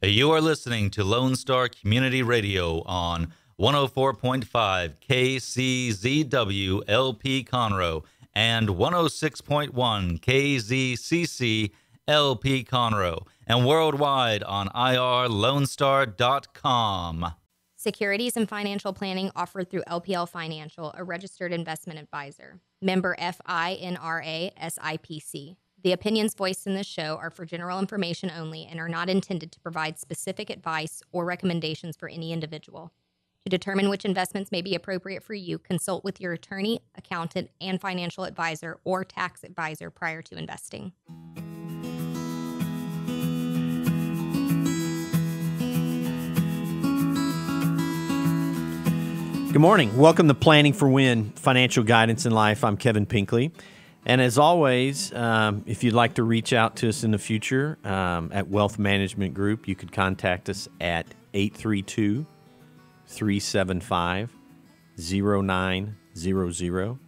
You are listening to Lone Star Community Radio on 104.5 KCZW LP Conroe and 106.1 KZCC LP Conroe, and worldwide on irlonestar.com. Securities and financial planning offered through LPL Financial, a registered investment advisor. Member FINRA SIPC. The opinions voiced in this show are for general information only and are not intended to provide specific advice or recommendations for any individual. To determine which investments may be appropriate for you, consult with your attorney, accountant, and financial advisor or tax advisor prior to investing. Good morning. Welcome to Planning for Win, Financial Guidance in Life. I'm Kevin Pinkley. And as always, if you'd like to reach out to us in the future at Wealth Management Group, you could contact us at 832-375-0900.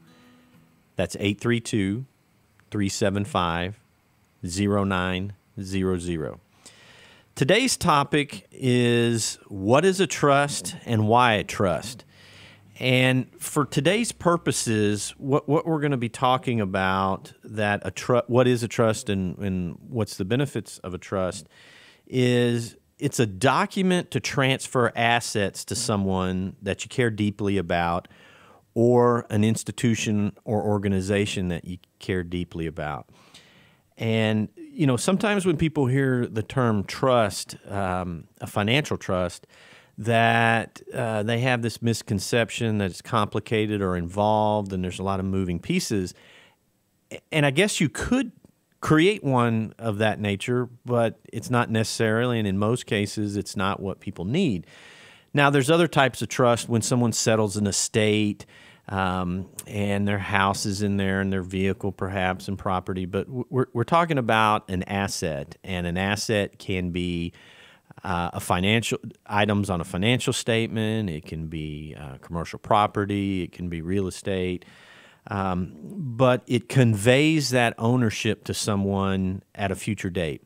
That's 832-375-0900. Today's topic is what is a trust and why a trust? And for today's purposes, what we're going to be talking about, what is a trust and what's the benefits of a trust, is it's a document to transfer assets to someone that you care deeply about or an institution or organization that you care deeply about. And, you know, sometimes when people hear the term trust, a financial trust, that they have this misconception that it's complicated or involved and there's a lot of moving pieces. And I guess you could create one of that nature, but it's not necessarily, and in most cases, it's not what people need. Now, there's other types of trust when someone settles an estate and their house is in there and their vehicle perhaps and property, but we're talking about an asset, and an asset can be a financial items on a financial statement. It can be commercial property. It can be real estate. But it conveys that ownership to someone at a future date.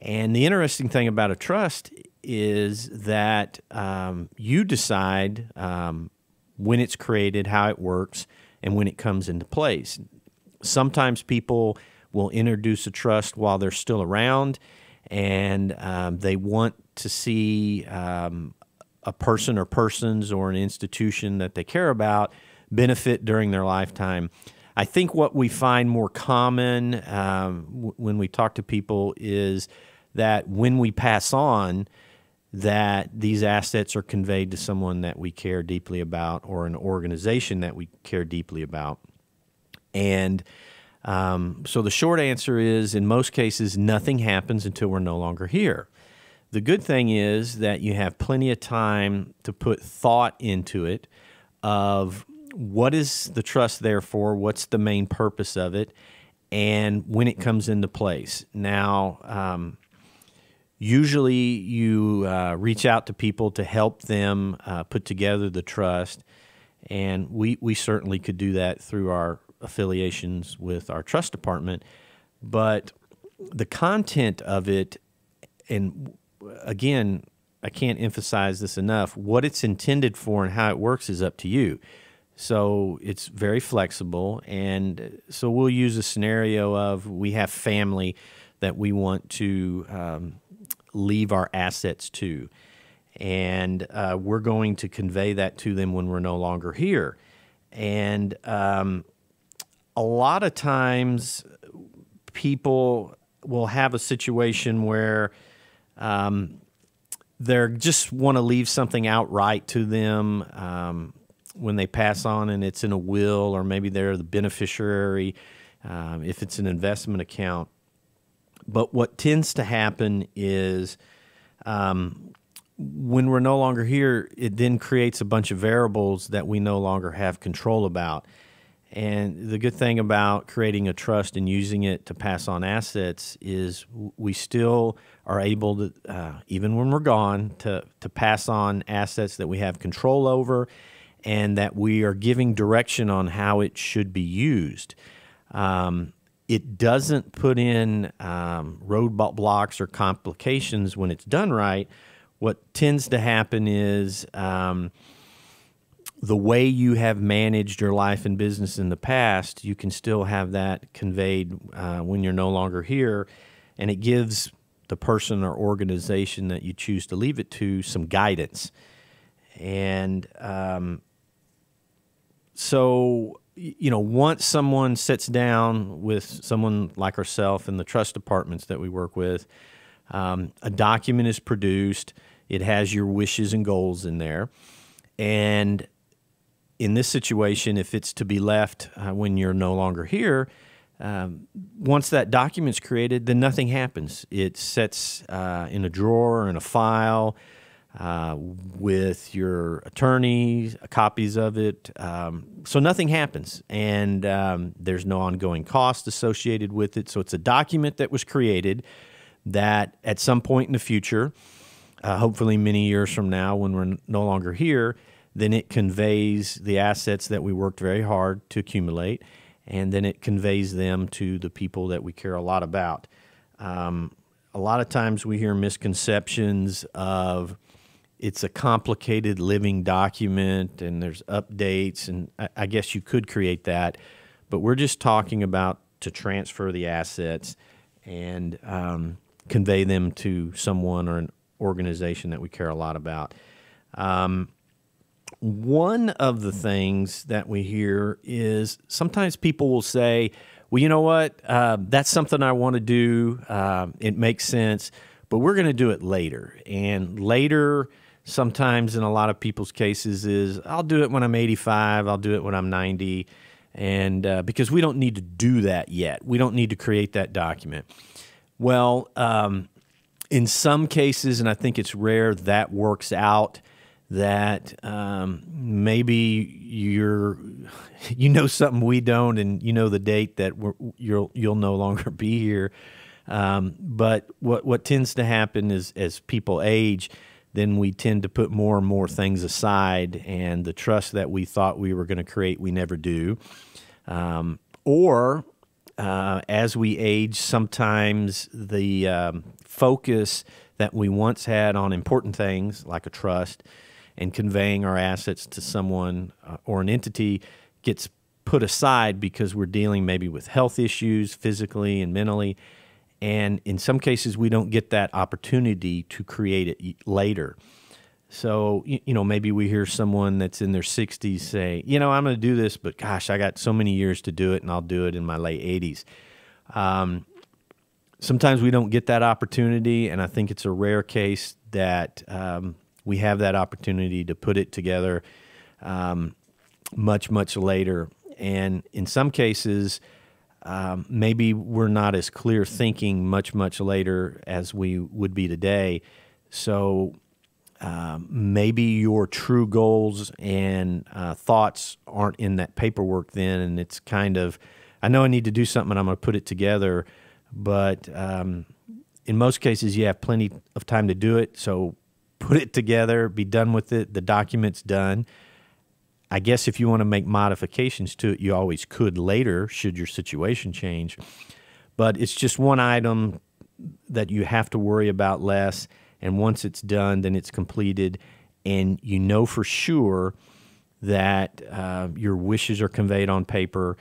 And the interesting thing about a trust is that you decide when it's created, how it works, and when it comes into place. Sometimes people will introduce a trust while they're still around, and they want to see a person or persons or an institution that they care about benefit during their lifetime. I think what we find more common when we talk to people is that when we pass on, that these assets are conveyed to someone that we care deeply about or an organization that we care deeply about. And so the short answer is, in most cases, nothing happens until we're no longer here. The good thing is that you have plenty of time to put thought into it of what is the trust there for, what's the main purpose of it, and when it comes into place. Now, usually you reach out to people to help them put together the trust, and we certainly could do that through our affiliations with our trust department, but the content of it, and again, I can't emphasize this enough, what it's intended for and how it works is up to you. So it's very flexible, and so we'll use a scenario of we have family that we want to leave our assets to, and we're going to convey that to them when we're no longer here. And a lot of times people will have a situation where they just want to leave something outright to them when they pass on, and it's in a will, or maybe they're the beneficiary if it's an investment account. But what tends to happen is when we're no longer here, it then creates a bunch of variables that we no longer have control about. And the good thing about creating a trust and using it to pass on assets is we still are able to, even when we're gone, to pass on assets that we have control over and that we are giving direction on how it should be used. it doesn't put in roadblocks or complications when it's done right, what tends to happen is the way you have managed your life and business in the past, you can still have that conveyed when you're no longer here, and it gives the person or organization that you choose to leave it to some guidance. And so, once someone sits down with someone like ourselves in the trust departments that we work with, a document is produced. It has your wishes and goals in there. And in this situation, if it's to be left when you're no longer here, once that document's created, then nothing happens. It sits in a drawer, in a file, with your attorney, copies of it. So nothing happens, and there's no ongoing cost associated with it. So it's a document that was created that at some point in the future, hopefully many years from now when we're no longer here, then it conveys the assets that we worked very hard to accumulate, and then it conveys them to the people that we care a lot about. A lot of times we hear misconceptions of it's a complicated living document and there's updates, and I guess you could create that, but we're just talking about to transfer the assets and convey them to someone or an organization that we care a lot about. One of the things that we hear is sometimes people will say, well, you know what, that's something I want to do. It makes sense, but we're going to do it later. And later, sometimes in a lot of people's cases is, I'll do it when I'm 85, I'll do it when I'm 90, and because we don't need to do that yet. We don't need to create that document. Well, in some cases, and I think it's rare, that works out, that maybe you know something we don't, and you know the date that you'll no longer be here. But what tends to happen is as people age, then we tend to put more and more things aside, and the trust that we thought we were going to create, we never do. Or as we age, sometimes the focus that we once had on important things like a trust and conveying our assets to someone or an entity gets put aside because we're dealing maybe with health issues physically and mentally. And in some cases, we don't get that opportunity to create it later. So, maybe we hear someone that's in their 60s say, I'm going to do this, but gosh, I got so many years to do it, and I'll do it in my late 80s. Sometimes we don't get that opportunity, and I think it's a rare case that we have that opportunity to put it together much, much later. And in some cases, maybe we're not as clear thinking much, much later as we would be today. So maybe your true goals and thoughts aren't in that paperwork then, and it's kind of, I know I need to do something and I'm going to put it together, but in most cases you have plenty of time to do it, so put it together, be done with it, the document's done. I guess if you want to make modifications to it, you always could later, should your situation change. But it's just one item that you have to worry about less, and once it's done, then it's completed, and you know for sure that your wishes are conveyed on paper,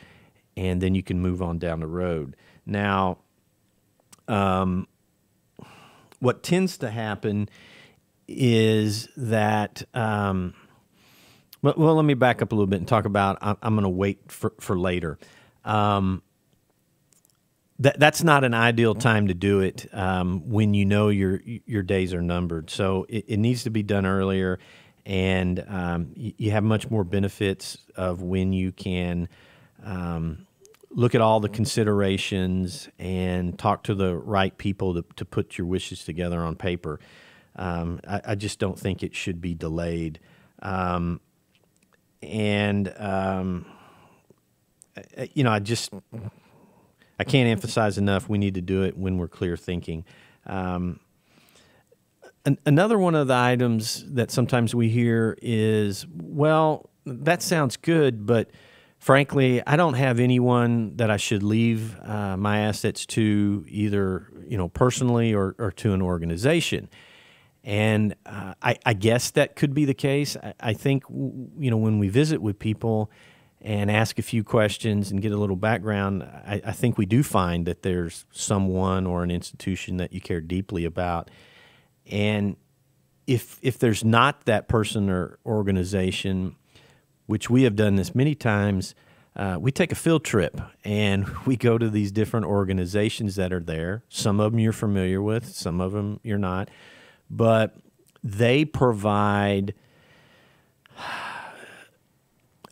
and then you can move on down the road. Now, what tends to happen is that well, let me back up a little bit and talk about I'm going to wait for later. That's not an ideal time to do it when you know your days are numbered. So it needs to be done earlier, and you have much more benefits of when you can look at all the considerations and talk to the right people to put your wishes together on paper. I just don't think it should be delayed. I can't emphasize enough, we need to do it when we're clear thinking. Another one of the items that sometimes we hear is, well, that sounds good, but frankly, I don't have anyone that I should leave my assets to, either personally or to an organization. And I guess that could be the case. I think when we visit with people and ask a few questions and get a little background, I think we do find that there's someone or an institution that you care deeply about. And if there's not that person or organization, which we have done this many times, we take a field trip and we go to these different organizations that are there. Some of them you're familiar with, some of them you're not, but they provide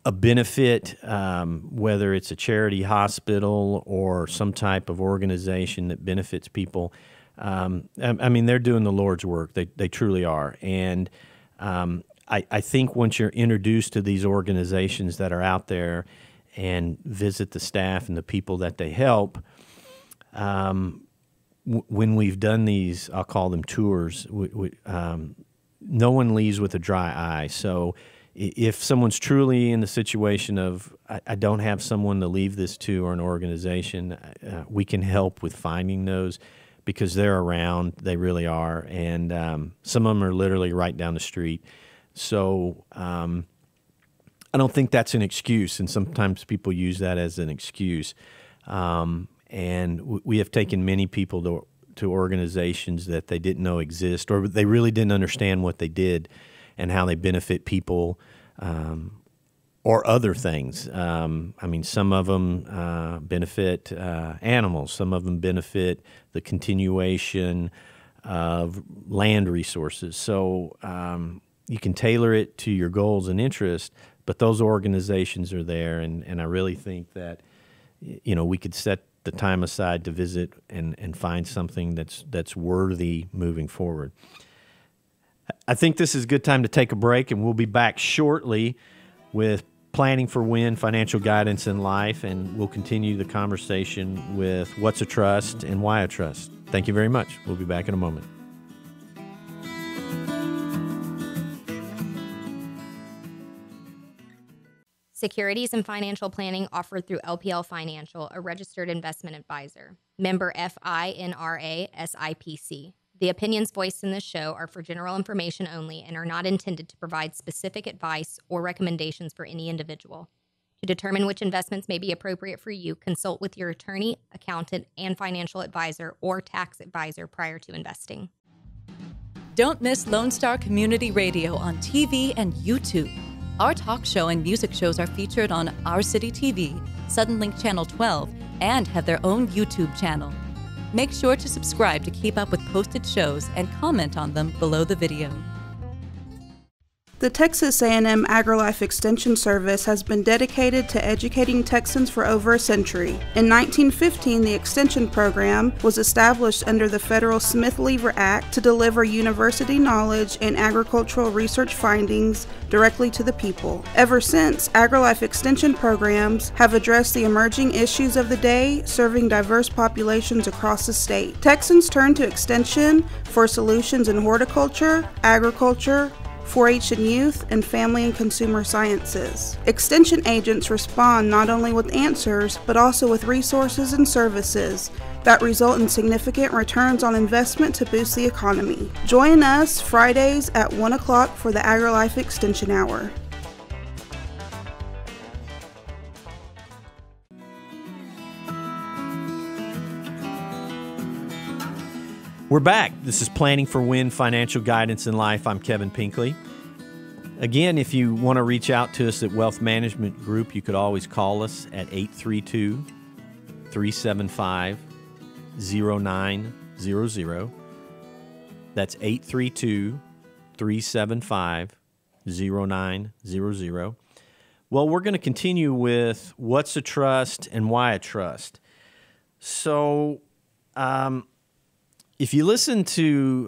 a benefit, whether it's a charity hospital or some type of organization that benefits people. I mean, they're doing the Lord's work. They truly are. And I think once you're introduced to these organizations that are out there and visit the staff and the people that they help, when we've done these, I'll call them tours, no one leaves with a dry eye. So if someone's truly in the situation of, I don't have someone to leave this to or an organization, we can help with finding those, because they're around. They really are. And some of them are literally right down the street. So I don't think that's an excuse, and sometimes people use that as an excuse. And we have taken many people to organizations that they didn't know exist, or they really didn't understand what they did and how they benefit people or other things. I mean, some of them benefit animals. Some of them benefit the continuation of land resources. So you can tailor it to your goals and interests, but those organizations are there, and I really think that we could set the time aside to visit and find something that's worthy moving forward. I think this is a good time to take a break, and we'll be back shortly with Planning for Win, Financial Guidance in Life, and we'll continue the conversation with what's a trust and why a trust. Thank you very much. We'll be back in a moment. Securities and financial planning offered through LPL Financial, a registered investment advisor. Member FINRA SIPC. The opinions voiced in this show are for general information only and are not intended to provide specific advice or recommendations for any individual. To determine which investments may be appropriate for you, consult with your attorney, accountant, and financial advisor or tax advisor prior to investing. Don't miss Lone Star Community Radio on TV and YouTube. Our talk show and music shows are featured on Our City TV, Suddenlink Channel 12, and have their own YouTube channel. Make sure to subscribe to keep up with posted shows and comment on them below the video. The Texas A&M AgriLife Extension Service has been dedicated to educating Texans for over a century. In 1915, the Extension Program was established under the federal Smith-Lever Act to deliver university knowledge and agricultural research findings directly to the people. Ever since, AgriLife Extension programs have addressed the emerging issues of the day, serving diverse populations across the state. Texans turn to Extension for solutions in horticulture, agriculture, 4-H and youth, and family and consumer sciences. Extension agents respond not only with answers, but also with resources and services that result in significant returns on investment to boost the economy. Join us Fridays at 1 o'clock for the AgriLife Extension Hour. We're back. This is Planning for Win, Financial Guidance in Life. I'm Kevin Pinkley. Again, if you want to reach out to us at Wealth Management Group, you could always call us at 832-375-0900. That's 832-375-0900. Well, we're going to continue with what's a trust and why a trust. So, if you listen to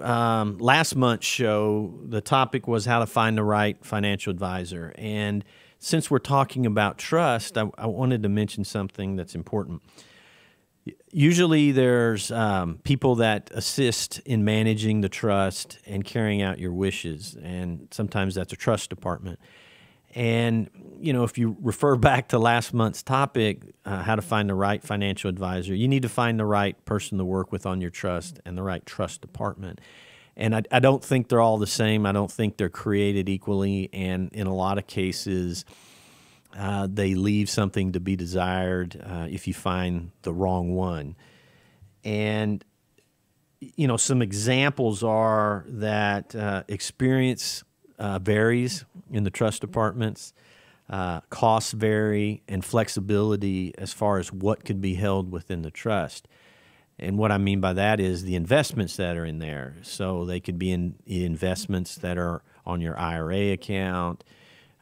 last month's show, the topic was how to find the right financial advisor. And since we're talking about trust, I wanted to mention something that's important. Usually there's people that assist in managing the trust and carrying out your wishes, and sometimes that's a trust department. And, if you refer back to last month's topic, how to find the right financial advisor, you need to find the right person to work with on your trust and the right trust department. And I don't think they're all the same. I don't think they're created equally. And in a lot of cases, they leave something to be desired if you find the wrong one. And, some examples are that experience varies in the trust departments, costs vary, and flexibility as far as what could be held within the trust. And what I mean by that is the investments that are in there. So they could be in investments that are on your IRA account,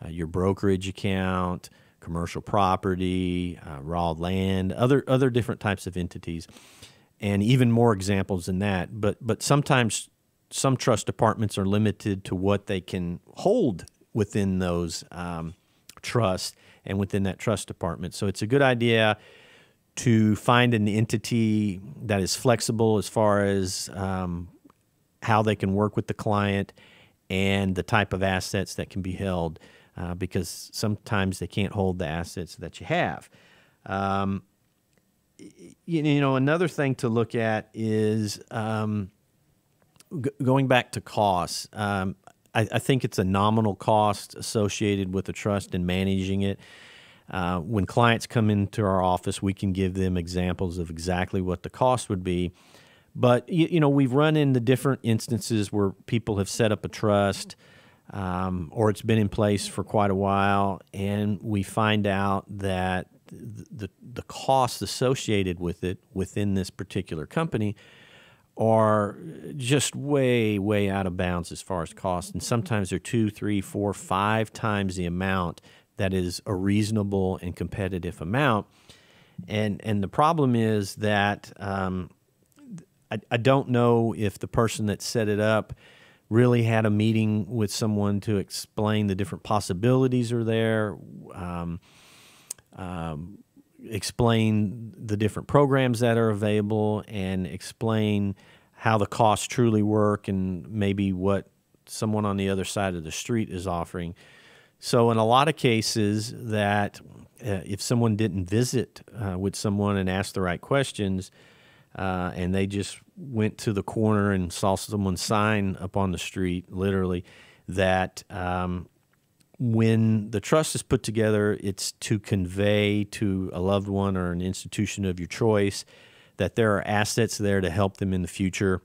your brokerage account, commercial property, raw land, other different types of entities, and even more examples than that. But sometimes some trust departments are limited to what they can hold within those trusts and within that trust department. So it's a good idea to find an entity that is flexible as far as how they can work with the client and the type of assets that can be held, because sometimes they can't hold the assets that you have. Another thing to look at is going back to costs. I think it's a nominal cost associated with the trust and managing it. When clients come into our office, we can give them examples of exactly what the cost would be. But, we've run into different instances where people have set up a trust or it's been in place for quite a while, and we find out that the costs associated with it within this particular company are just way, way out of bounds as far as cost. And sometimes they're 2, 3, 4, 5 times the amount that is a reasonable and competitive amount. And the problem is that I don't know if the person that set it up really had a meeting with someone to explain the different possibilities are there, explain the different programs that are available, and explain how the costs truly work and maybe what someone on the other side of the street is offering. So in a lot of cases that if someone didn't visit with someone and ask the right questions, and they just went to the corner and saw someone sign up on the street, literally, that when the trust is put together, it's to convey to a loved one or an institution of your choice that there are assets there to help them in the future,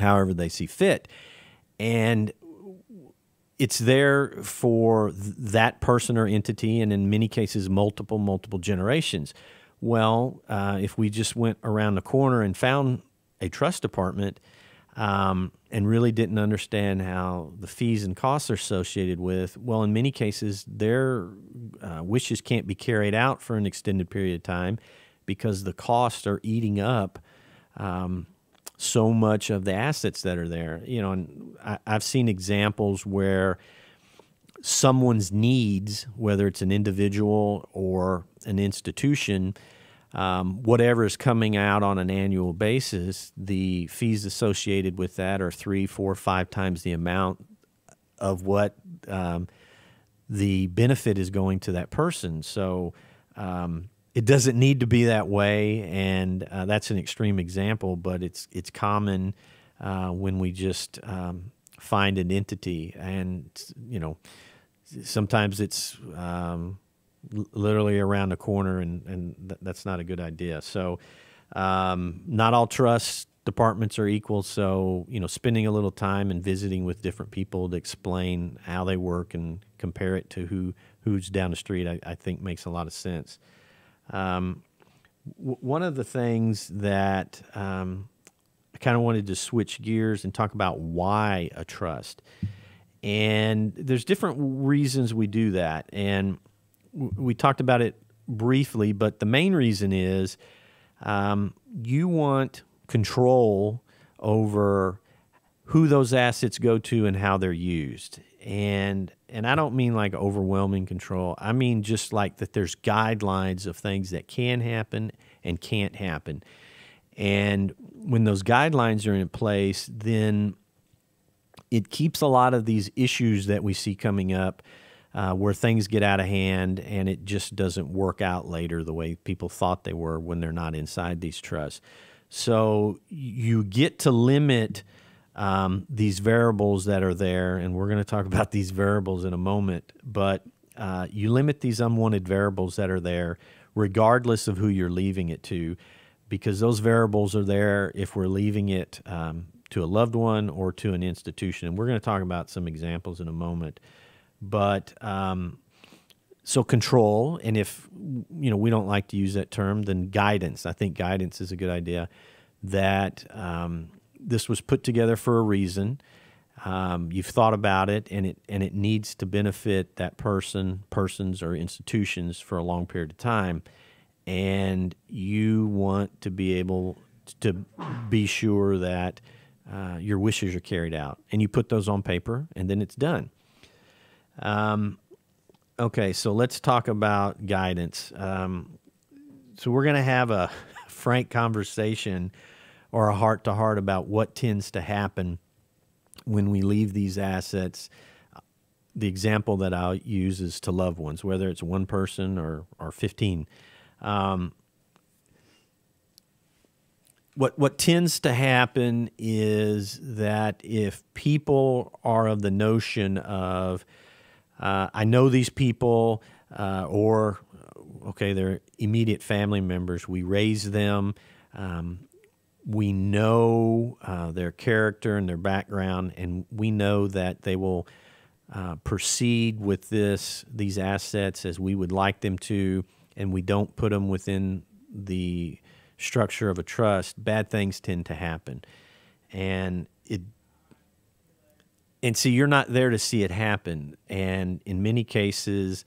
however they see fit. And it's there for that person or entity, and in many cases, multiple generations. Well, if we just went around the corner and found a trust department and really didn't understand how the fees and costs are associated with, well, in many cases, their wishes can't be carried out for an extended period of time because the costs are eating up so much of the assets that are there. And I've seen examples where someone's needs, whether it's an individual or an institution, whatever is coming out on an annual basis, the fees associated with that are 3, 4, 5 times the amount of what the benefit is going to that person. So it doesn't need to be that way, and that's an extreme example, but it's common when we just find an entity, and sometimes it's literally around the corner, and that's not a good idea. So not all trust departments are equal. So, spending a little time and visiting with different people to explain how they work and compare it to who's down the street, I think makes a lot of sense. One of the things that I kind of wanted to switch gears and talk about why a trust. And there's different reasons we do that. And we talked about it briefly, but the main reason is you want control over who those assets go to and how they're used. And I don't mean like overwhelming control. I mean just like that there's guidelines of things that can happen and can't happen. And when those guidelines are in place, then it keeps a lot of these issues that we see coming up where things get out of hand and it just doesn't work out later the way people thought they were when they're not inside these trusts. So you get to limit these variables that are there, and we're going to talk about these variables in a moment, but you limit these unwanted variables that are there regardless of who you're leaving it to, because those variables are there if we're leaving it to a loved one or to an institution. And we're going to talk about some examples in a moment. But so control, and if we don't like to use that term, then guidance. I think guidance is a good idea. That this was put together for a reason. You've thought about it, and it needs to benefit that persons, or institutions for a long period of time. And you want to be able to be sure that your wishes are carried out, and you put those on paper, and then it's done. Okay, so let's talk about guidance. So we're going to have a frank conversation or a heart-to-heart about what tends to happen when we leave these assets. The example that I'll use is to loved ones, whether it's one person or 15. What tends to happen is that if people are of the notion of, I know these people, or, okay, they're immediate family members, we raise them, we know their character and their background, and we know that they will proceed with these assets as we would like them to, and we don't put them within the structure of a trust, bad things tend to happen. And see, you're not there to see it happen. And in many cases,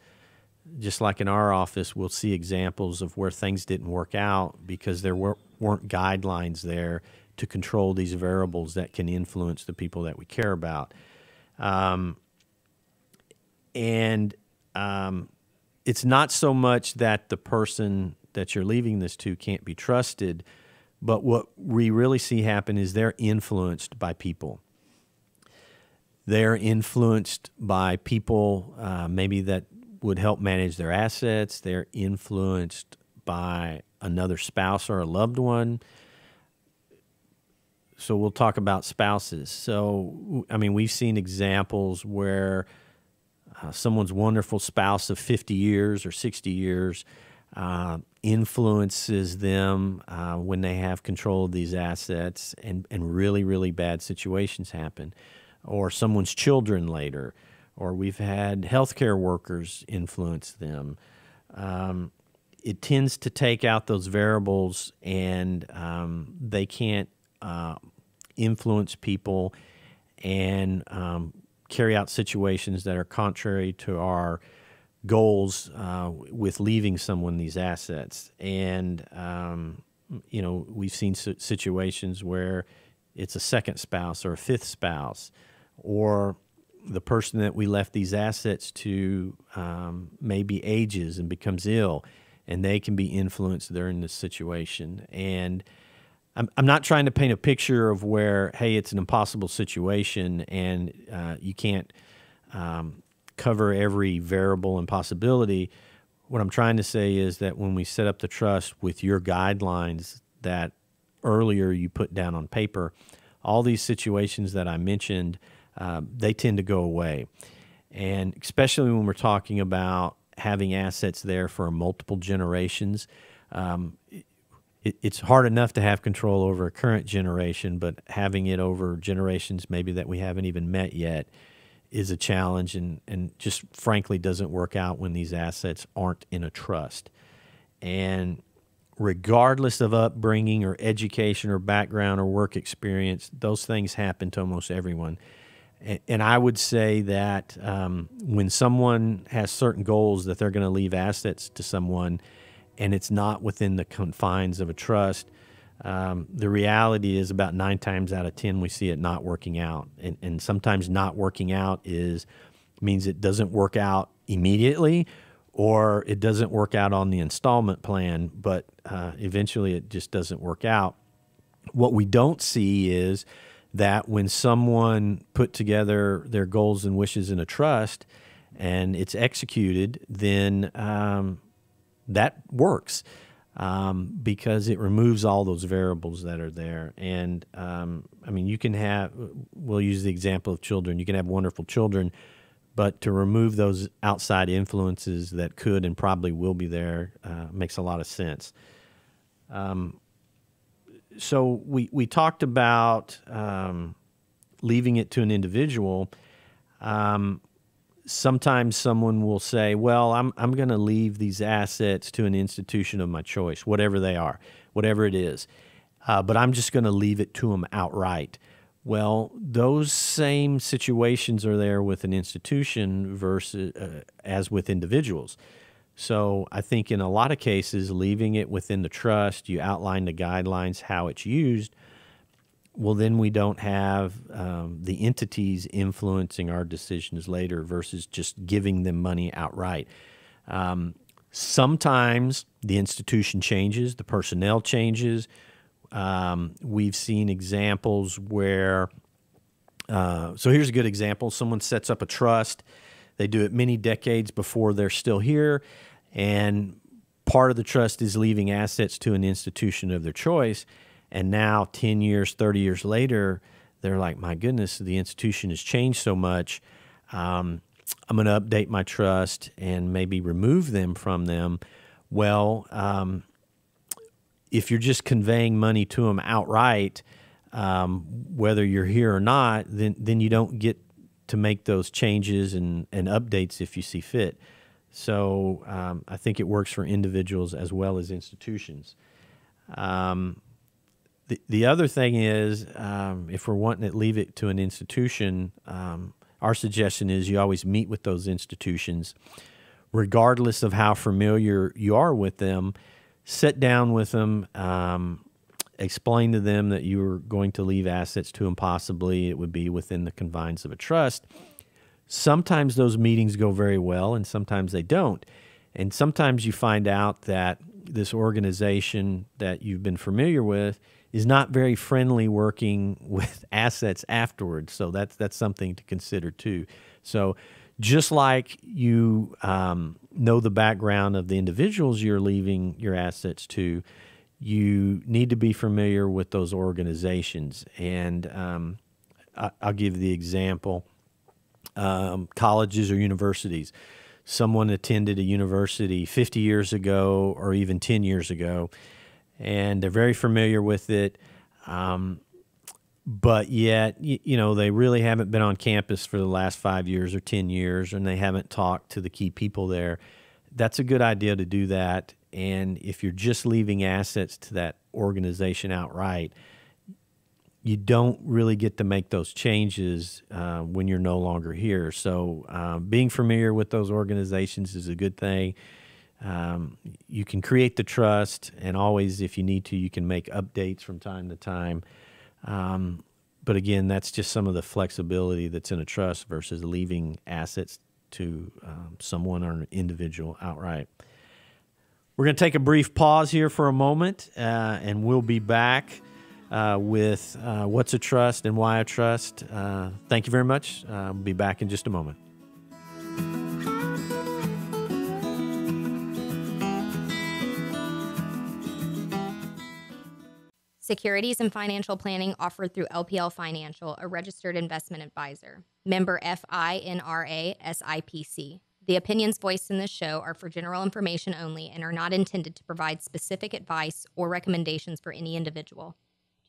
just like in our office, we'll see examples of where things didn't work out because there weren't guidelines there to control these variables that can influence the people that we care about. It's not so much that the person that you're leaving this to can't be trusted, but what we really see happen is they're influenced by people. They're influenced by people maybe that would help manage their assets. They're influenced by another spouse or a loved one. So we'll talk about spouses. So, I mean, we've seen examples where someone's wonderful spouse of 50 years or 60 years influences them when they have control of these assets, and really, really bad situations happen. Or someone's children later, or we've had healthcare workers influence them. It tends to take out those variables, and they can't influence people and carry out situations that are contrary to our goals with leaving someone these assets. And, we've seen situations where it's a second spouse or a fifth spouse, or the person that we left these assets to maybe ages and becomes ill, and they can be influenced during this situation. And I'm not trying to paint a picture of where, hey, it's an impossible situation and you can't cover every variable and possibility. What I'm trying to say is that when we set up the trust with your guidelines that earlier you put down on paper, all these situations that I mentioned, they tend to go away. And especially when we're talking about having assets there for multiple generations, it's hard enough to have control over a current generation, but having it over generations maybe that we haven't even met yet is a challenge, and just frankly doesn't work out when these assets aren't in a trust. And regardless of upbringing or education or background or work experience, those things happen to almost everyone. And I would say that when someone has certain goals that they're going to leave assets to someone and it's not within the confines of a trust, the reality is about 9 times out of 10 we see it not working out. And sometimes not working out means it doesn't work out immediately, or it doesn't work out on the installment plan, but eventually it just doesn't work out. What we don't see is that when someone put together their goals and wishes in a trust and it's executed, then that works because it removes all those variables that are there. And I mean, you can have, we'll use the example of children, you can have wonderful children, but to remove those outside influences that could and probably will be there makes a lot of sense. So we talked about leaving it to an individual. Sometimes someone will say, well, I'm going to leave these assets to an institution of my choice, whatever they are, whatever it is, but I'm just going to leave it to them outright. Well, those same situations are there with an institution versus as with individuals. So I think in a lot of cases, leaving it within the trust, you outline the guidelines, how it's used. Well, then we don't have the entities influencing our decisions later versus just giving them money outright. Sometimes the institution changes, the personnel changes. We've seen examples where, so here's a good example. Someone sets up a trust. They do it many decades before they're still here, and part of the trust is leaving assets to an institution of their choice. And now 10 years, 30 years later, they're like, my goodness, the institution has changed so much. I'm going to update my trust and maybe remove them from them. Well, if you're just conveying money to them outright, whether you're here or not, then you don't get to make those changes and updates if you see fit. So I think it works for individuals as well as institutions. The other thing is, if we're wanting to leave it to an institution, our suggestion is you always meet with those institutions, regardless of how familiar you are with them. Sit down with them, explain to them that you are going to leave assets to them. Possibly it would be within the confines of a trust. Sometimes those meetings go very well, and sometimes they don't. And sometimes you find out that this organization that you've been familiar with is not very friendly working with assets afterwards. So that's something to consider too. So just like you know the background of the individuals you're leaving your assets to, you need to be familiar with those organizations. And I'll give the example, colleges or universities. Someone attended a university 50 years ago or even 10 years ago, and they're very familiar with it, but yet, you know, they really haven't been on campus for the last 5 years or 10 years, and they haven't talked to the key people there. That's a good idea to do that, and if you're just leaving assets to that organization outright, you don't really get to make those changes when you're no longer here. So being familiar with those organizations is a good thing. You can create the trust, and always, if you need to, you can make updates from time to time. But again, that's just some of the flexibility that's in a trust versus leaving assets to someone or an individual outright. We're going to take a brief pause here for a moment, and we'll be back with what's a trust and why a trust. Thank you very much. We'll be back in just a moment. Securities and financial planning offered through LPL Financial, a registered investment advisor. Member FINRA SIPC. The opinions voiced in this show are for general information only and are not intended to provide specific advice or recommendations for any individual.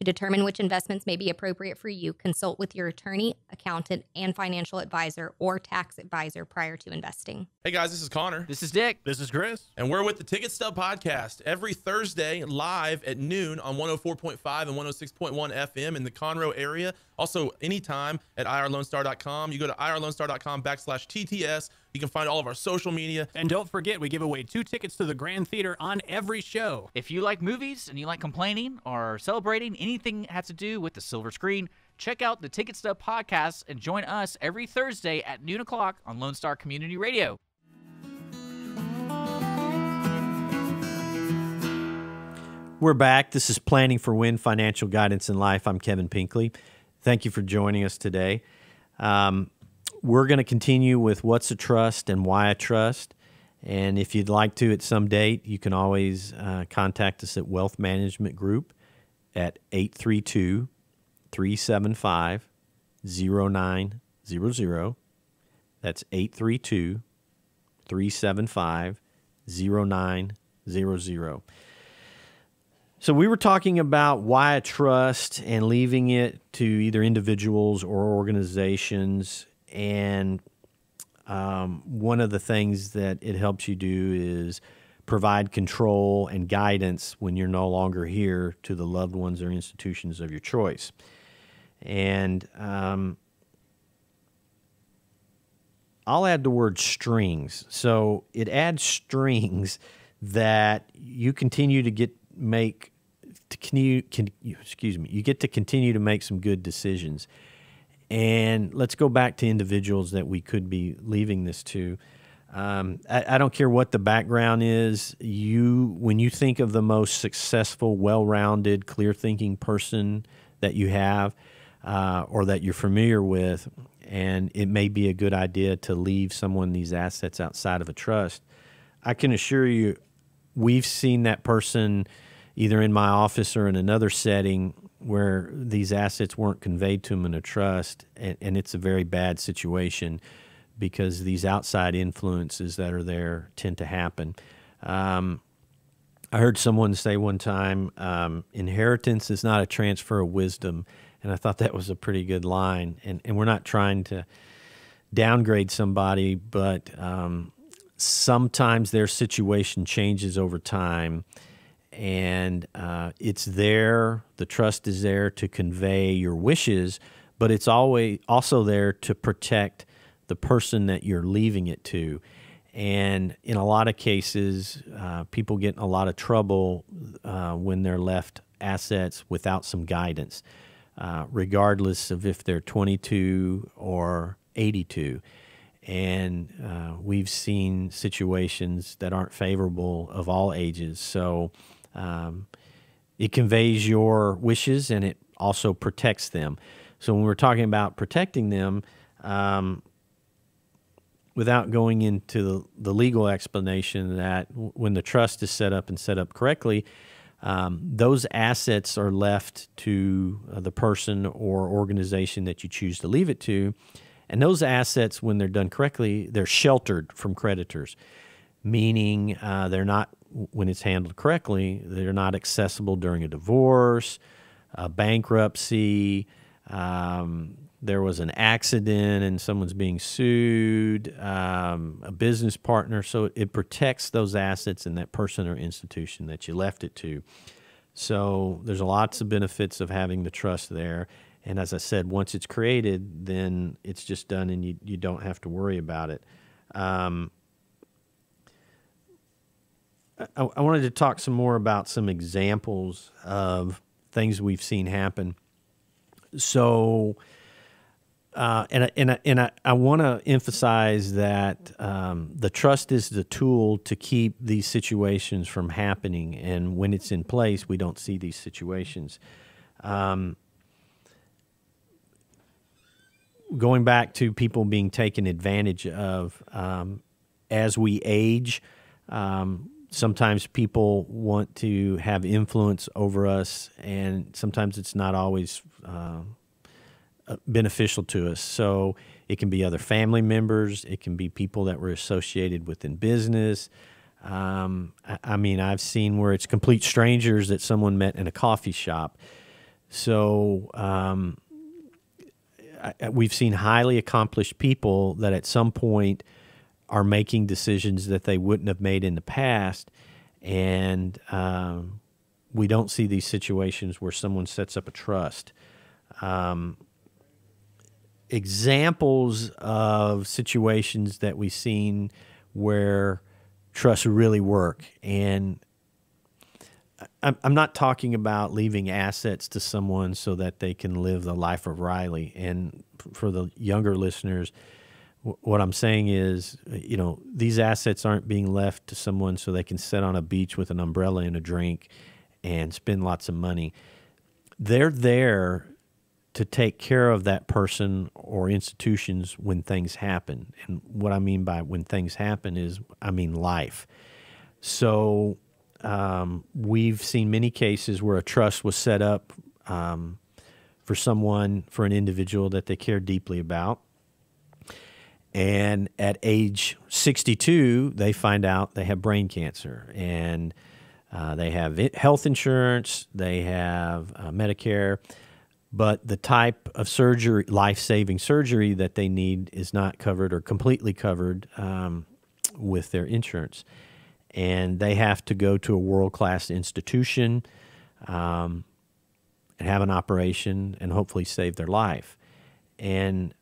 To determine which investments may be appropriate for you, consult with your attorney, accountant, and financial advisor or tax advisor prior to investing. Hey guys, this is Connor. This is Dick. This is Chris. And we're with the Ticket Stub Podcast every Thursday live at noon on 104.5 and 106.1 FM in the Conroe area. Also, anytime at irlonestar.com. You go to irlonestar.com/TTS. You can find all of our social media. And don't forget, we give away 2 tickets to the Grand Theater on every show. If you like movies and you like complaining or celebrating anything that has to do with the silver screen, check out the Ticket Stub Podcast and join us every Thursday at noon o'clock on Lone Star Community Radio. We're back. This is Planning for Win Financial Guidance in Life. I'm Kevin Pinkley. Thank you for joining us today. we're going to continue with what's a trust and why a trust. And if you'd like to at some date, you can always contact us at Wealth Management Group at 832-375-0900. That's 832-375-0900. So we were talking about why a trust and leaving it to either individuals or organizations. And one of the things that it helps you do is provide control and guidance when you're no longer here to the loved ones or institutions of your choice. And I'll add the word strings. So it adds strings that you continue to get you get to continue to make some good decisions. And let's go back to individuals that we could be leaving this to. I don't care what the background is. When you think of the most successful, well-rounded, clear-thinking person that you have or that you're familiar with, and it may be a good idea to leave someone these assets outside of a trust, I can assure you we've seen that person either in my office or in another setting where these assets weren't conveyed to them in a trust, and it's a very bad situation because these outside influences that are there tend to happen. I heard someone say one time, inheritance is not a transfer of wisdom, and I thought that was a pretty good line. And we're not trying to downgrade somebody, but sometimes their situation changes over time, and it's there, the trust is there to convey your wishes, but it's always also there to protect the person that you're leaving it to. And in a lot of cases, people get in a lot of trouble when they're left assets without some guidance, regardless of if they're 22 or 82. And we've seen situations that aren't favorable of all ages. So it conveys your wishes and it also protects them. So when we're talking about protecting them, without going into the legal explanation, that when the trust is set up and set up correctly, those assets are left to the person or organization that you choose to leave it to. And those assets, when they're done correctly, they're sheltered from creditors, meaning they're not, when it's handled correctly, they're not accessible during a divorce, a bankruptcy, there was an accident and someone's being sued, a business partner. So it protects those assets and that person or institution that you left it to. So there's lots of benefits of having the trust there. And as I said, once it's created, then it's just done and you don't have to worry about it. I wanted to talk some more about some examples of things we've seen happen. So, and I want to emphasize that the trust is the tool to keep these situations from happening. And when it's in place, we don't see these situations. Going back to people being taken advantage of as we age, sometimes people want to have influence over us, and sometimes it's not always beneficial to us. So it can be other family members. It can be people that we're associated with in business. I mean, I've seen where it's complete strangers that someone met in a coffee shop. So we've seen highly accomplished people that at some point are making decisions that they wouldn't have made in the past, and we don't see these situations where someone sets up a trust. Examples of situations that we've seen where trusts really work, and I'm not talking about leaving assets to someone so that they can live the life of Riley. And for the younger listeners, what I'm saying is, you know, these assets aren't being left to someone so they can sit on a beach with an umbrella and a drink and spend lots of money. They're there to take care of that person or institutions when things happen. And what I mean by when things happen is, I mean life. So we've seen many cases where a trust was set up for someone, for an individual that they care deeply about. And at age 62, they find out they have brain cancer. And they have health insurance, they have Medicare, but the type of surgery, life-saving surgery that they need is not covered or completely covered with their insurance. And they have to go to a world-class institution and have an operation and hopefully save their life. And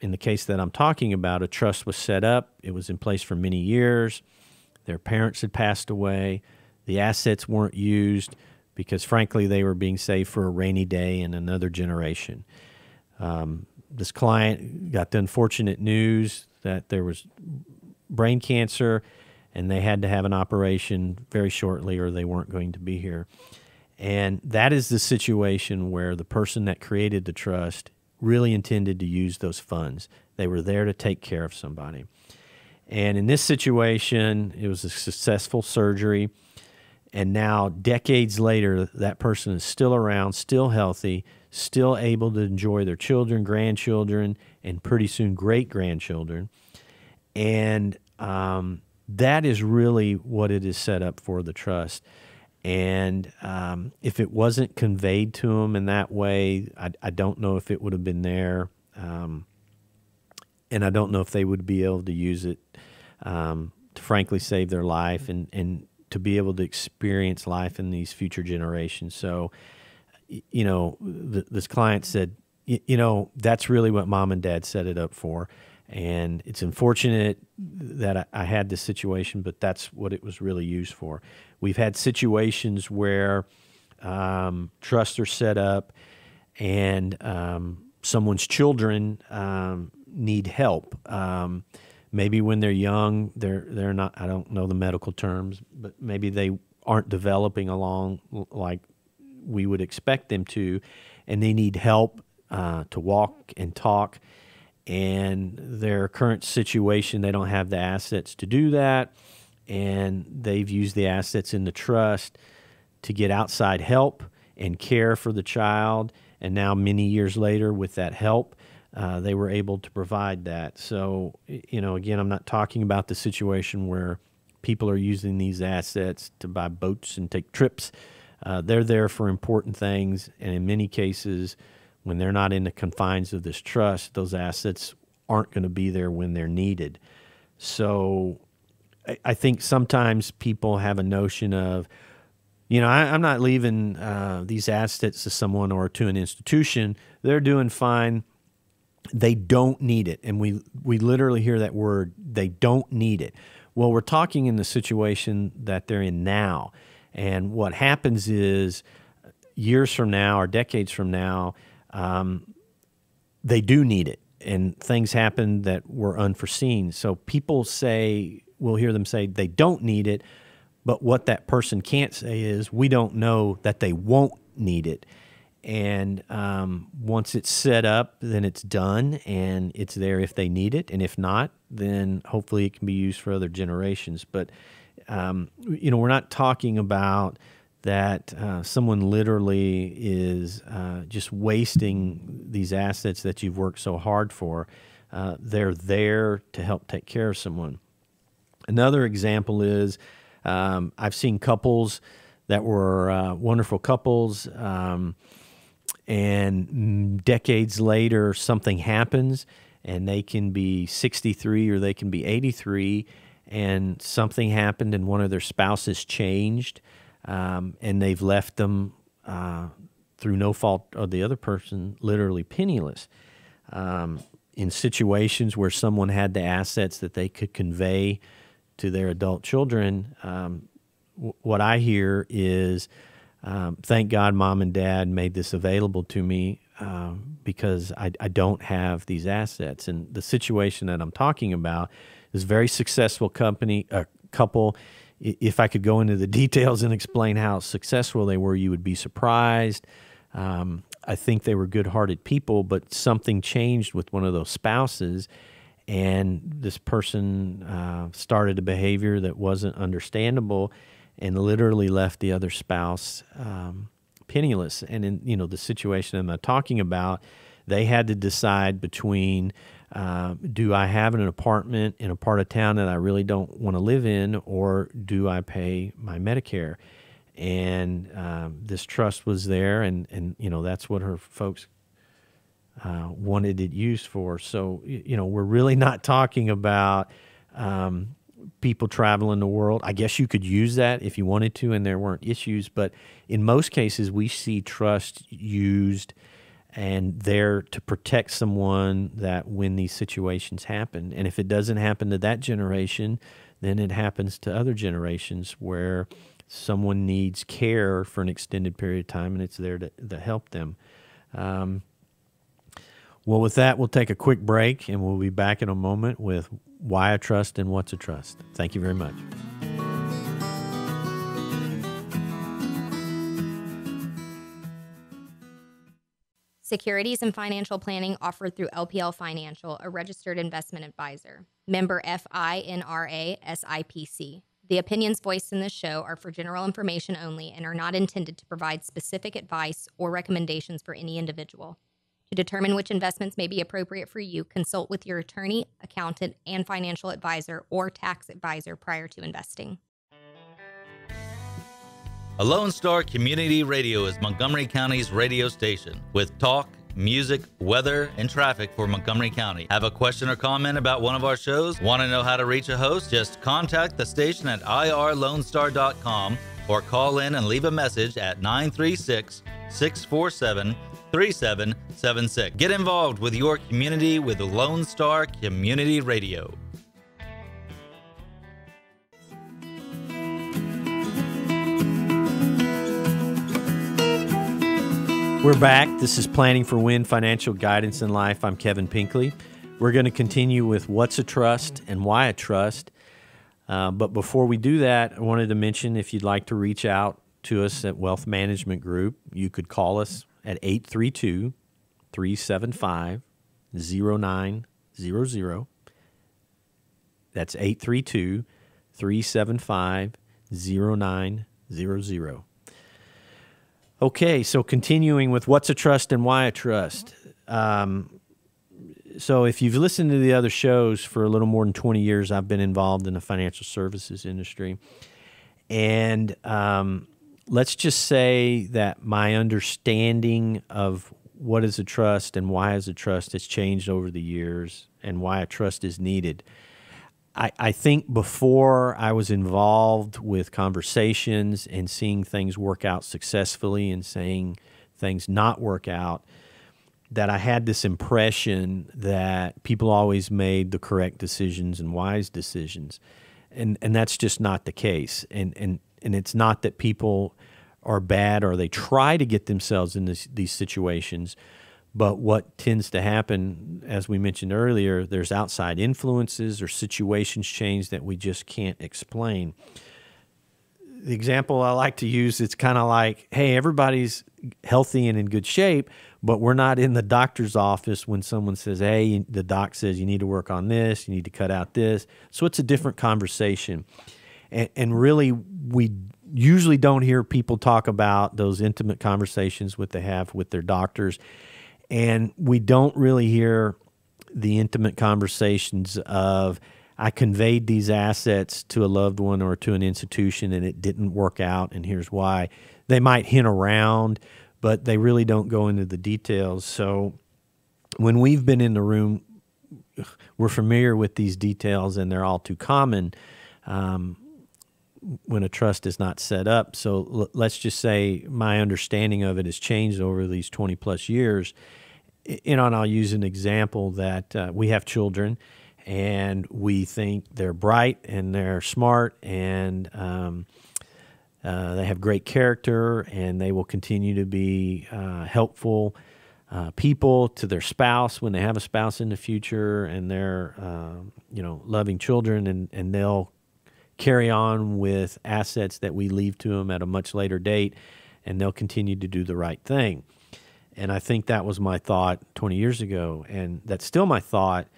in the case that I'm talking about, a trust was set up. It was in place for many years. Their parents had passed away. The assets weren't used because, frankly, they were being saved for a rainy day in another generation. This client got the unfortunate news that there was brain cancer, and they had to have an operation very shortly or they weren't going to be here. And that is the situation where the person that created the trust really intended to use those funds. They were there to take care of somebody. And in this situation, it was a successful surgery. And now, decades later, that person is still around, still healthy, still able to enjoy their children, grandchildren, and pretty soon great-grandchildren. And that is really what it is set up for, the trust. And if it wasn't conveyed to them in that way, I don't know if it would have been there. And I don't know if they would be able to use it to frankly save their life and to be able to experience life in these future generations. So, you know, this client said, you know, that's really what mom and dad set it up for. And it's unfortunate that I had this situation, but that's what it was really used for. We've had situations where trusts are set up and someone's children need help. Maybe when they're young, they're not, I don't know the medical terms, but maybe they aren't developing along like we would expect them to, and they need help to walk and talk. And their current situation, they don't have the assets to do that, and they've used the assets in the trust to get outside help and care for the child. And now many years later, with that help, they were able to provide that. So, you know, again, I'm not talking about the situation where people are using these assets to buy boats and take trips. They're there for important things, and in many cases, when they're not in the confines of this trust, those assets aren't going to be there when they're needed. So I think sometimes people have a notion of, you know, I'm not leaving these assets to someone or to an institution. They're doing fine. They don't need it. And we literally hear that word, they don't need it. Well, we're talking in the situation that they're in now. And what happens is years from now or decades from now, they do need it, and things happen that were unforeseen. So people say, we'll hear them say they don't need it, but what that person can't say is, we don't know that they won't need it. And once it's set up, then it's done, and it's there if they need it. And if not, then hopefully it can be used for other generations. But, you know, we're not talking about that someone literally is just wasting these assets that you've worked so hard for. They're there to help take care of someone. Another example is I've seen couples that were wonderful couples, and decades later something happens, and they can be 63 or they can be 83, and something happened and one of their spouses changed. And they've left them through no fault of the other person, literally penniless. In situations where someone had the assets that they could convey to their adult children, what I hear is, thank God Mom and Dad made this available to me because I don't have these assets. And the situation that I'm talking about is a very successful couple. If I could go into the details and explain how successful they were, you would be surprised. I think they were good-hearted people, but something changed with one of those spouses, and this person started a behavior that wasn't understandable and literally left the other spouse penniless. And in the situation I'm talking about, they had to decide between do I have an apartment in a part of town that I really don't want to live in, or do I pay my Medicare? And this trust was there, and that's what her folks wanted it used for. So we're really not talking about people traveling the world. I guess you could use that if you wanted to, and there weren't issues. But in most cases, we see trust used and there to protect someone that when these situations happen. And if it doesn't happen to that generation, then it happens to other generations where someone needs care for an extended period of time, and it's there to help them. Well, with that, we'll take a quick break, and we'll be back in a moment with Why a Trust and What's a Trust. Thank you very much. Securities and financial planning offered through LPL Financial, a registered investment advisor. Member FINRA SIPC. The opinions voiced in this show are for general information only and are not intended to provide specific advice or recommendations for any individual. To determine which investments may be appropriate for you, consult with your attorney, accountant, and financial advisor or tax advisor prior to investing. A Lone Star Community Radio is Montgomery County's radio station with talk, music, weather, and traffic for Montgomery County. Have a question or comment about one of our shows? Want to know how to reach a host? Just contact the station at irlonestar.com or call in and leave a message at 936-647-3776. Get involved with your community with Lone Star Community Radio. We're back. This is Planning for Win Financial Guidance in Life. I'm Kevin Pinkley. We're going to continue with What's a Trust and Why a Trust. But before we do that, I wanted to mention if you'd like to reach out to us at Wealth Management Group, you could call us at 832-375-0900. That's 832-375-0900. Okay, so continuing with What's a Trust and Why a Trust. So if you've listened to the other shows for a little more than 20 years, I've been involved in the financial services industry. And let's just say that my understanding of what is a trust and why is a trust has changed over the years, and why a trust is needed. I think before I was involved with conversations and seeing things work out successfully and seeing things not work out, that I had this impression that people always made the correct decisions and wise decisions. And that's just not the case. And it's not that people are bad or they try to get themselves in these situations. But what tends to happen, as we mentioned earlier, there's outside influences or situations change that we just can't explain. The example I like to use, it's kind of like, hey, everybody's healthy and in good shape, but we're not in the doctor's office when someone says, hey, the doc says you need to work on this, you need to cut out this. So it's a different conversation. And really, we usually don't hear people talk about those intimate conversations they have with their doctors. And we don't really hear the intimate conversations of, I conveyed these assets to a loved one or to an institution and it didn't work out, and here's why. They might hint around, but they really don't go into the details. So when we've been in the room, we're familiar with these details, and they're all too common when a trust is not set up. So let's just say my understanding of it has changed over these 20 plus years. And I'll use an example that we have children, and we think they're bright and they're smart, and they have great character, and they will continue to be helpful people to their spouse when they have a spouse in the future, and they're loving children, and they'll carry on with assets that we leave to them at a much later date, and they'll continue to do the right thing. And I think that was my thought 20 years ago, and that's still my thought.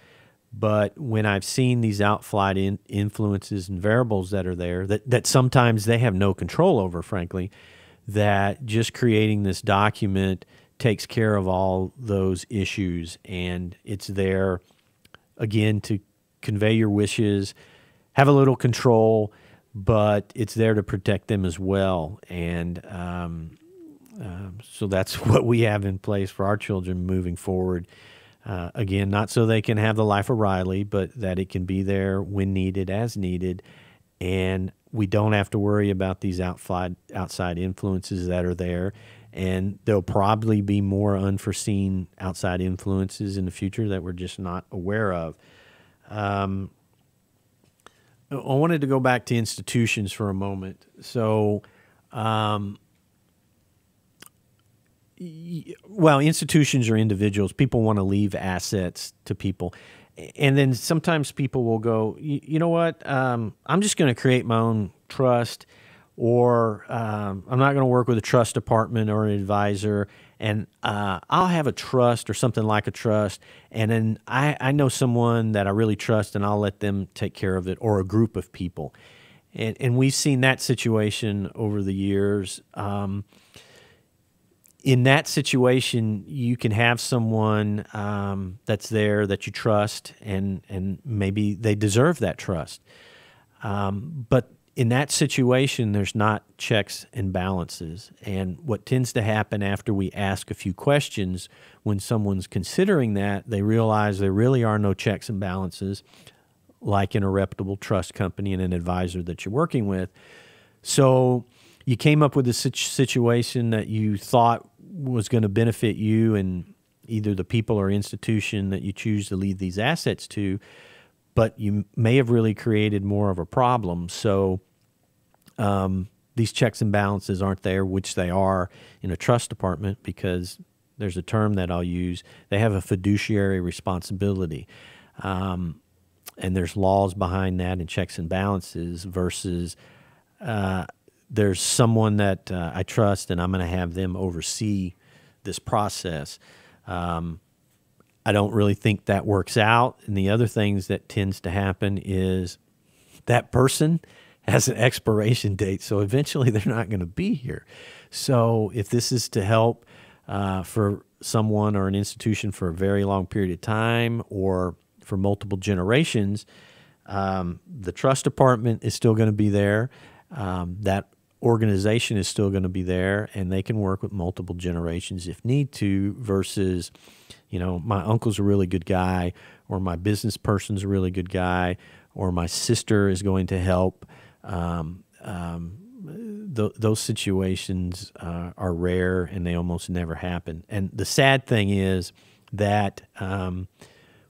But when I've seen these outside influences and variables that are there, that sometimes they have no control over, frankly, that just creating this document takes care of all those issues, and it's there, again, to convey your wishes, have a little control, but it's there to protect them as well. And so that's what we have in place for our children moving forward. Again, not so they can have the life of Riley, but that it can be there when needed, as needed. And we don't have to worry about these outside influences that are there. And there'll probably be more unforeseen outside influences in the future that we're just not aware of. I wanted to go back to institutions for a moment. So, well, institutions or individuals, people want to leave assets to people. And then sometimes people will go, you know what, I'm just going to create my own trust, or I'm not going to work with a trust department or an advisor, and I'll have a trust or something like a trust, and then I know someone that I really trust, and I'll let them take care of it, or a group of people. And we've seen that situation over the years. In that situation, you can have someone that's there that you trust, and maybe they deserve that trust. But in that situation, there's not checks and balances. And what tends to happen after we ask a few questions, when someone's considering that, they realize there really are no checks and balances, like in a reputable trust company and an advisor that you're working with. So you came up with a situation that you thought was going to benefit you and either the people or institution that you choose to leave these assets to, but you may have really created more of a problem. So these checks and balances aren't there, which they are in a trust department, because there's a term that I'll use. They have a fiduciary responsibility. And there's laws behind that and checks and balances versus there's someone that I trust, and I'm going to have them oversee this process. I don't really think that works out. And the other things that tends to happen is that person has an expiration date, so eventually they're not going to be here. So if this is to help for someone or an institution for a very long period of time or for multiple generations, the trust department is still going to be there. That organization is still going to be there, and they can work with multiple generations if need to, versus, you know, my uncle's a really good guy, or my business person's a really good guy, or my sister is going to help. Those situations are rare, and they almost never happen. And the sad thing is that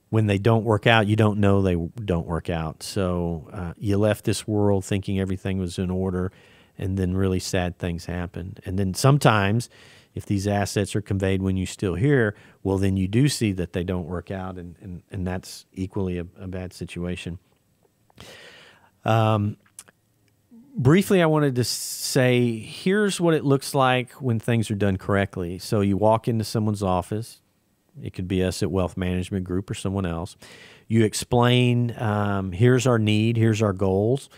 when they don't work out, you don't know they don't work out. So you left this world thinking everything was in order, and then really sad things happen. And then sometimes, if these assets are conveyed when you're still here, well, then you do see that they don't work out, and that's equally a bad situation. Briefly, I wanted to say, here's what it looks like when things are done correctly. So you walk into someone's office. It could be us at Wealth Management Group or someone else. You explain, here's our need, here's our goals,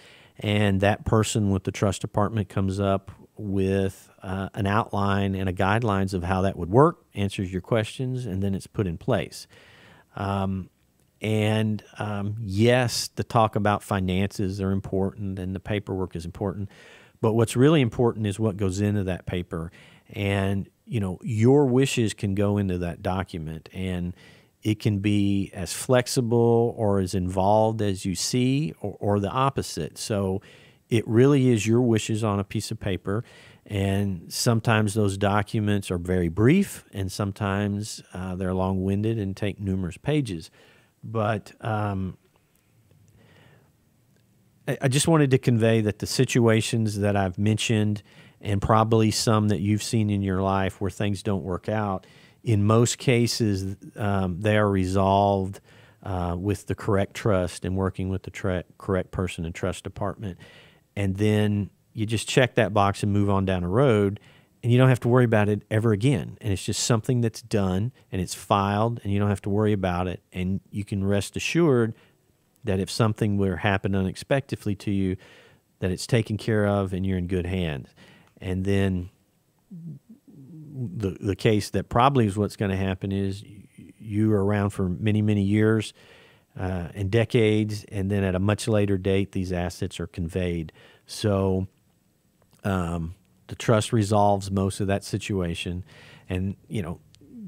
and that person with the trust department comes up with an outline and a guidelines of how that would work, answers your questions, and then it's put in place. Yes, the talk about finances are important, and the paperwork is important, but what's really important is what goes into that paper. And, you know, your wishes can go into that document, and it can be as flexible or as involved as you see, or the opposite. So it really is your wishes on a piece of paper, and sometimes those documents are very brief, and sometimes they're long-winded and take numerous pages. But I just wanted to convey that the situations that I've mentioned, and probably some that you've seen in your life where things don't work out, in most cases they are resolved with the correct trust and working with the correct person and trust department. And then you just check that box and move on down the road, and you don't have to worry about it ever again. And it's just something that's done and it's filed, and you don't have to worry about it. And you can rest assured that if something were to happen unexpectedly to you, that it's taken care of and you're in good hands. And then the case that probably is what's going to happen is you are around for many, many years and decades, and then at a much later date, these assets are conveyed. So the trust resolves most of that situation. And,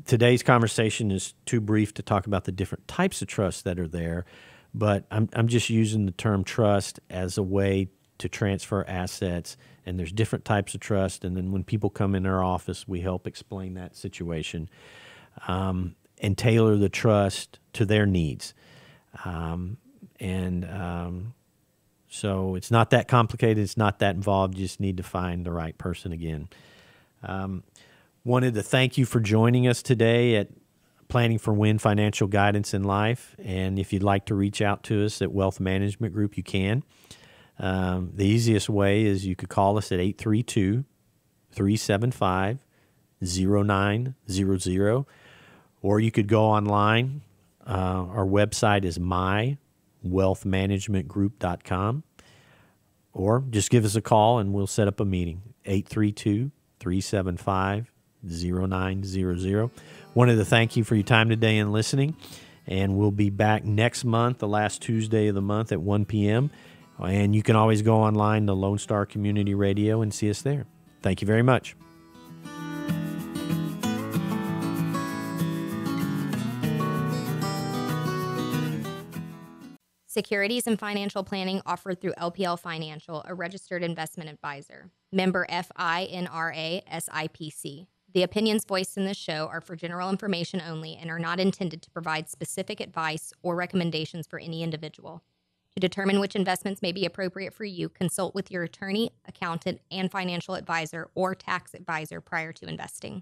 today's conversation is too brief to talk about the different types of trusts that are there, but I'm just using the term trust as a way to transfer assets, and there's different types of trust. And then when people come in our office, we help explain that situation and tailor the trust to their needs. So it's not that complicated. It's not that involved. You just need to find the right person again. Wanted to thank you for joining us today at Planning for Win Financial Guidance in Life. And if you'd like to reach out to us at Wealth Management Group, you can. The easiest way is you could call us at 832-375-0900, or you could go online. Our website is mywealthmanagementgroup.com, or just give us a call and we'll set up a meeting, 832-375-0900. Wanted to thank you for your time today and listening, and we'll be back next month, the last Tuesday of the month at 1 p.m., and you can always go online to Lone Star Community Radio and see us there. Thank you very much. Securities and financial planning offered through LPL Financial, a registered investment advisor. Member FINRA SIPC. The opinions voiced in this show are for general information only and are not intended to provide specific advice or recommendations for any individual. To determine which investments may be appropriate for you, consult with your attorney, accountant, and financial advisor or tax advisor prior to investing.